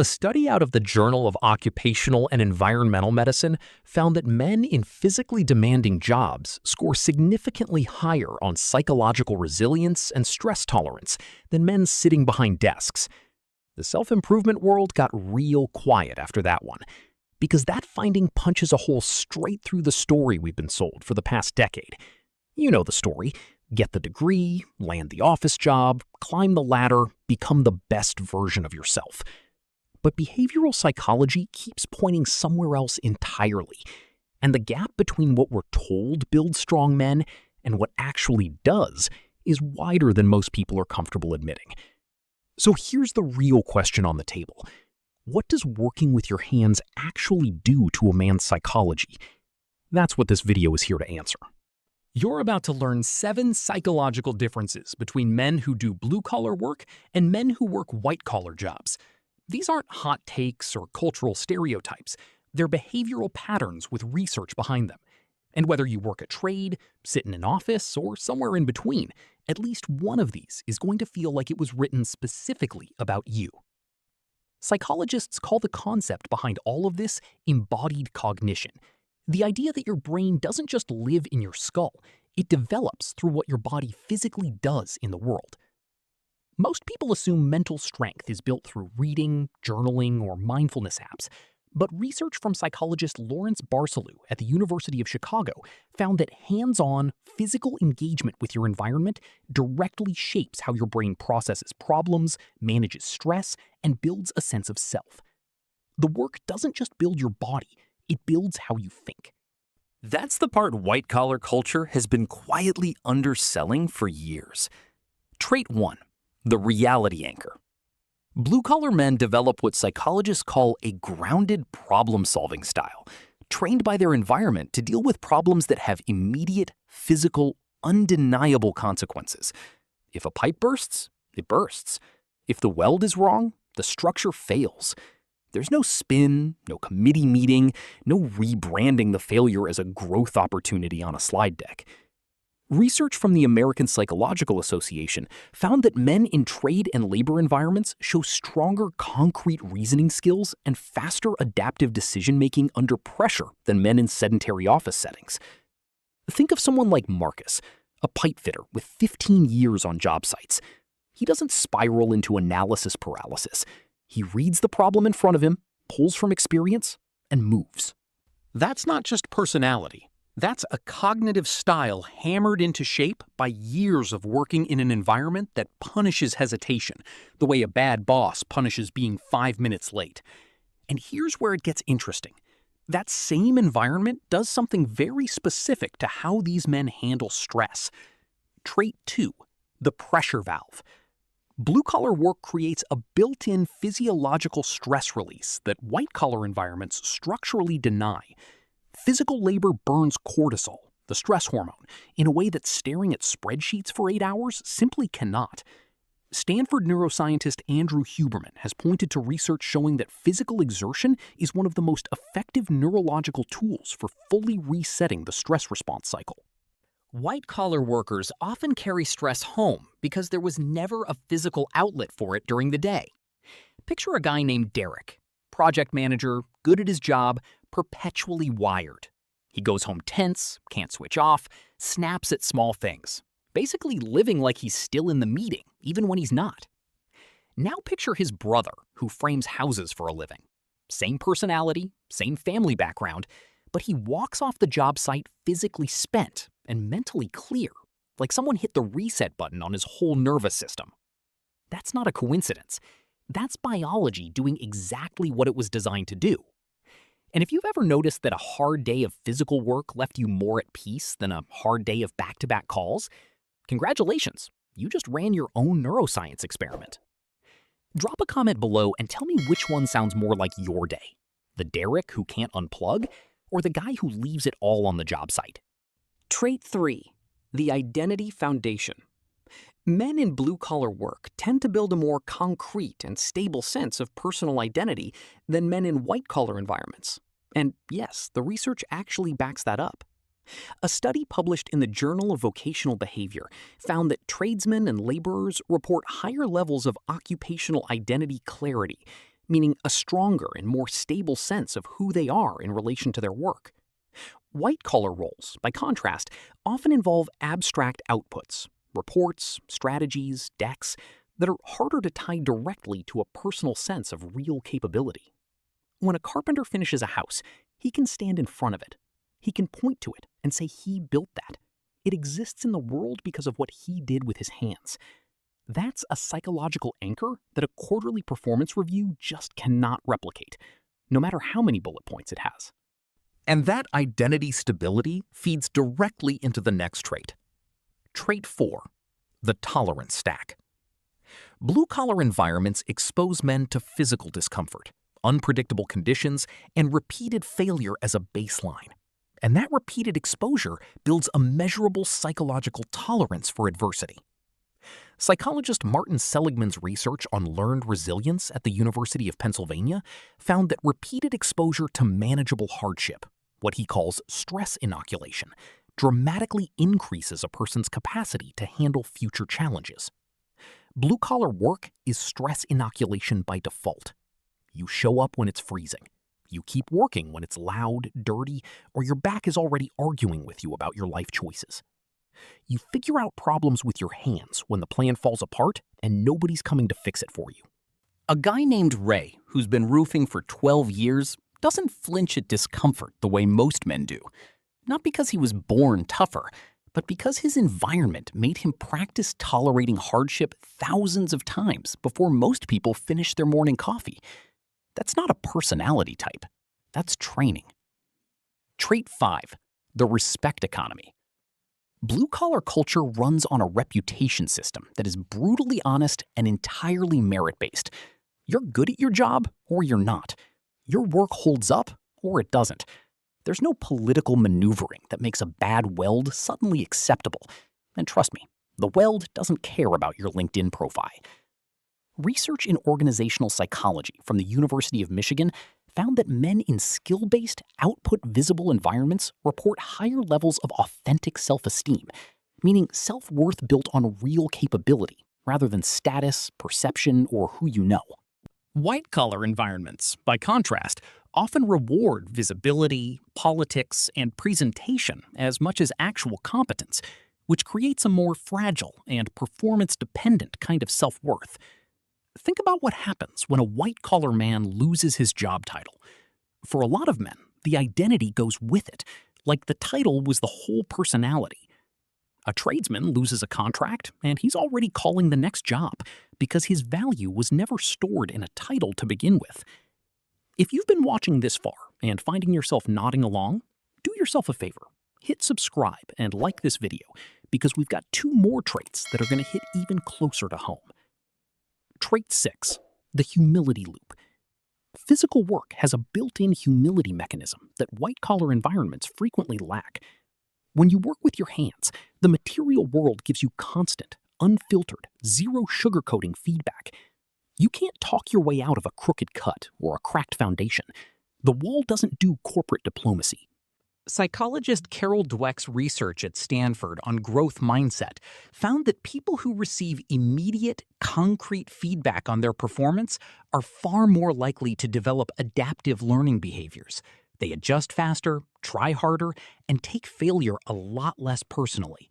A study out of the Journal of Occupational and Environmental Medicine found that men in physically demanding jobs score significantly higher on psychological resilience and stress tolerance than men sitting behind desks. The self-improvement world got real quiet after that one, because that finding punches a hole straight through the story we've been sold for the past decade. You know the story. Get the degree, land the office job, climb the ladder, become the best version of yourself. But behavioral psychology keeps pointing somewhere else entirely, and the gap between what we're told builds strong men and what actually does is wider than most people are comfortable admitting. So here's the real question on the table. What does working with your hands actually do to a man's psychology? That's what this video is here to answer. You're about to learn 7 psychological differences between men who do blue-collar work and men who work white-collar jobs. These aren't hot takes or cultural stereotypes. They're behavioral patterns with research behind them. And whether you work a trade, sit in an office, or somewhere in between, at least one of these is going to feel like it was written specifically about you. Psychologists call the concept behind all of this embodied cognition. The idea that your brain doesn't just live in your skull, it develops through what your body physically does in the world. Most people assume mental strength is built through reading, journaling, or mindfulness apps, but research from psychologist Lawrence Barsalou at the University of Chicago found that hands-on, physical engagement with your environment directly shapes how your brain processes problems, manages stress, and builds a sense of self. The work doesn't just build your body, it builds how you think. That's the part white-collar culture has been quietly underselling for years. Trait 1. The reality anchor. Blue-collar men develop what psychologists call a grounded problem-solving style, trained by their environment to deal with problems that have immediate, physical, undeniable consequences. If a pipe bursts, it bursts. If the weld is wrong, the structure fails. There's no spin, no committee meeting, no rebranding the failure as a growth opportunity on a slide deck. Research from the American Psychological Association found that men in trade and labor environments show stronger concrete reasoning skills and faster adaptive decision-making under pressure than men in sedentary office settings. Think of someone like Marcus, a pipe fitter with 15 years on job sites. He doesn't spiral into analysis paralysis. He reads the problem in front of him, pulls from experience, and moves. That's not just personality. That's a cognitive style hammered into shape by years of working in an environment that punishes hesitation, the way a bad boss punishes being 5 minutes late. And here's where it gets interesting. That same environment does something very specific to how these men handle stress. Trait 2, the pressure valve. Blue-collar work creates a built-in physiological stress release that white-collar environments structurally deny. Physical labor burns cortisol, the stress hormone, in a way that staring at spreadsheets for 8 hours simply cannot. Stanford neuroscientist Andrew Huberman has pointed to research showing that physical exertion is one of the most effective neurological tools for fully resetting the stress response cycle. White-collar workers often carry stress home because there was never a physical outlet for it during the day. Picture a guy named Derek, project manager, good at his job, perpetually wired. He goes home tense, can't switch off, snaps at small things, basically living like he's still in the meeting, even when he's not. Now picture his brother, who frames houses for a living. Same personality, same family background, but he walks off the job site physically spent and mentally clear, like someone hit the reset button on his whole nervous system. That's not a coincidence. That's biology doing exactly what it was designed to do. And if you've ever noticed that a hard day of physical work left you more at peace than a hard day of back-to-back calls, congratulations, you just ran your own neuroscience experiment. Drop a comment below and tell me which one sounds more like your day. The Derek who can't unplug, or the guy who leaves it all on the job site? Trait 3, the identity foundation. Men in blue-collar work tend to build a more concrete and stable sense of personal identity than men in white-collar environments. And yes, the research actually backs that up. A study published in the Journal of Vocational Behavior found that tradesmen and laborers report higher levels of occupational identity clarity, meaning a stronger and more stable sense of who they are in relation to their work. White-collar roles, by contrast, often involve abstract outputs, reports, strategies, decks, that are harder to tie directly to a personal sense of real capability. When a carpenter finishes a house, he can stand in front of it. He can point to it and say he built that. It exists in the world because of what he did with his hands. That's a psychological anchor that a quarterly performance review just cannot replicate, no matter how many bullet points it has. And that identity stability feeds directly into the next trait. Trait 4, the tolerance stack. Blue-collar environments expose men to physical discomfort, unpredictable conditions, and repeated failure as a baseline. And that repeated exposure builds a measurable psychological tolerance for adversity. Psychologist Martin Seligman's research on learned resilience at the University of Pennsylvania found that repeated exposure to manageable hardship, what he calls stress inoculation, dramatically increases a person's capacity to handle future challenges. Blue-collar work is stress inoculation by default. You show up when it's freezing. You keep working when it's loud, dirty, or your back is already arguing with you about your life choices. You figure out problems with your hands when the plan falls apart and nobody's coming to fix it for you. A guy named Ray, who's been roofing for 12 years, doesn't flinch at discomfort the way most men do. Not because he was born tougher, but because his environment made him practice tolerating hardship thousands of times before most people finish their morning coffee. That's not a personality type. That's training. Trait 5, the respect economy. Blue-collar culture runs on a reputation system that is brutally honest and entirely merit-based. You're good at your job or you're not. Your work holds up or it doesn't. There's no political maneuvering that makes a bad weld suddenly acceptable. And trust me, the weld doesn't care about your LinkedIn profile. Research in organizational psychology from the University of Michigan found that men in skill-based, output-visible environments report higher levels of authentic self-esteem, meaning self-worth built on real capability rather than status, perception, or who you know. White-collar environments, by contrast, often reward visibility, politics, and presentation as much as actual competence, which creates a more fragile and performance-dependent kind of self-worth. Think about what happens when a white-collar man loses his job title. For a lot of men, the identity goes with it, like the title was the whole personality. A tradesman loses a contract, and he's already calling the next job because his value was never stored in a title to begin with. If you've been watching this far and finding yourself nodding along, do yourself a favor. Hit subscribe and like this video because we've got 2 more traits that are going to hit even closer to home. Trait 6, the humility loop. Physical work has a built-in humility mechanism that white-collar environments frequently lack. When you work with your hands, the material world gives you constant, unfiltered, zero sugarcoating feedback. You can't talk your way out of a crooked cut or a cracked foundation. The wall doesn't do corporate diplomacy. Psychologist Carol Dweck's research at Stanford on growth mindset found that people who receive immediate, concrete feedback on their performance are far more likely to develop adaptive learning behaviors. They adjust faster, try harder, and take failure a lot less personally.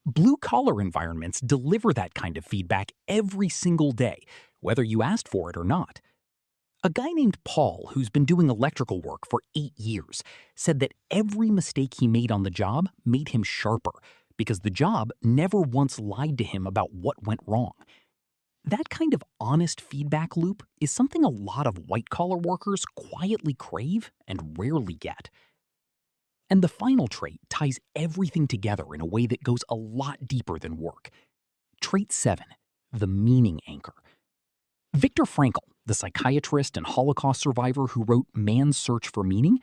Blue-collar environments deliver that kind of feedback every single day, whether you asked for it or not. A guy named Paul, who's been doing electrical work for 8 years, said that every mistake he made on the job made him sharper because the job never once lied to him about what went wrong. That kind of honest feedback loop is something a lot of white-collar workers quietly crave and rarely get. And the final trait ties everything together in a way that goes a lot deeper than work. Trait 7, the meaning anchor. Viktor Frankl, the psychiatrist and Holocaust survivor who wrote Man's Search for Meaning,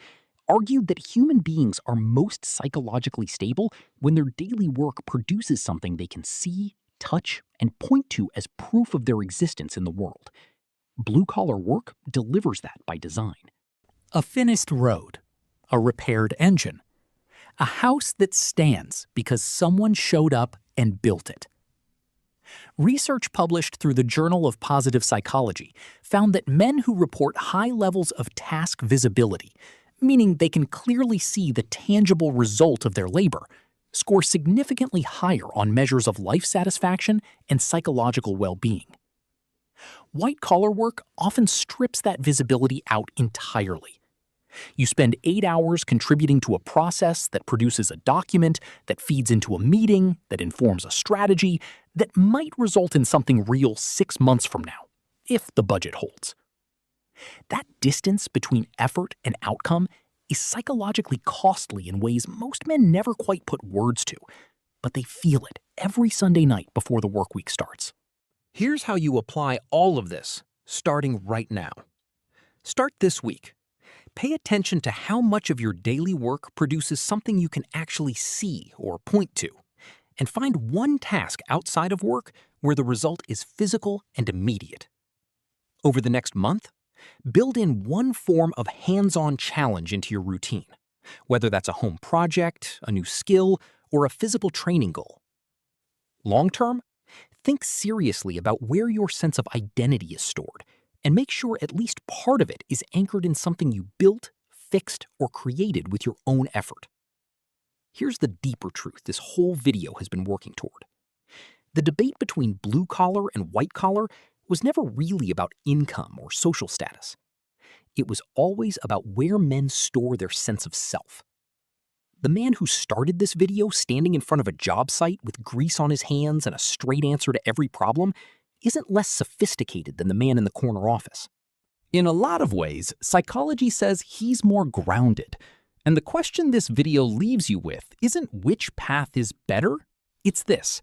argued that human beings are most psychologically stable when their daily work produces something they can see, touch, and point to as proof of their existence in the world. Blue-collar work delivers that by design. A finished road, a repaired engine, a house that stands because someone showed up and built it. Research published through the Journal of Positive Psychology found that men who report high levels of task visibility, meaning they can clearly see the tangible result of their labor, score significantly higher on measures of life satisfaction and psychological well-being. White-collar work often strips that visibility out entirely. You spend 8 hours contributing to a process that produces a document, that feeds into a meeting, that informs a strategy, that might result in something real 6 months from now, if the budget holds. That distance between effort and outcome is psychologically costly in ways most men never quite put words to, but they feel it every Sunday night before the work week starts. Here's how you apply all of this, starting right now. Start this week. Pay attention to how much of your daily work produces something you can actually see or point to, and find one task outside of work where the result is physical and immediate. Over the next month, build in one form of hands-on challenge into your routine, whether that's a home project, a new skill, or a physical training goal. Long-term, think seriously about where your sense of identity is stored, and make sure at least part of it is anchored in something you built, fixed, or created with your own effort. Here's the deeper truth this whole video has been working toward. The debate between blue-collar and white-collar was never really about income or social status. It was always about where men store their sense of self. The man who started this video standing in front of a job site with grease on his hands and a straight answer to every problem isn't less sophisticated than the man in the corner office. In a lot of ways, psychology says he's more grounded. And the question this video leaves you with isn't which path is better, it's this.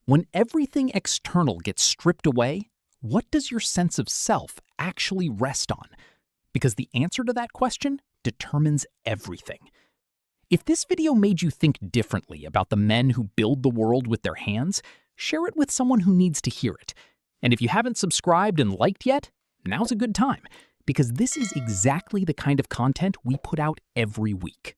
When everything external gets stripped away, what does your sense of self actually rest on? Because the answer to that question determines everything. If this video made you think differently about the men who build the world with their hands, share it with someone who needs to hear it. And if you haven't subscribed and liked yet, now's a good time, because this is exactly the kind of content we put out every week.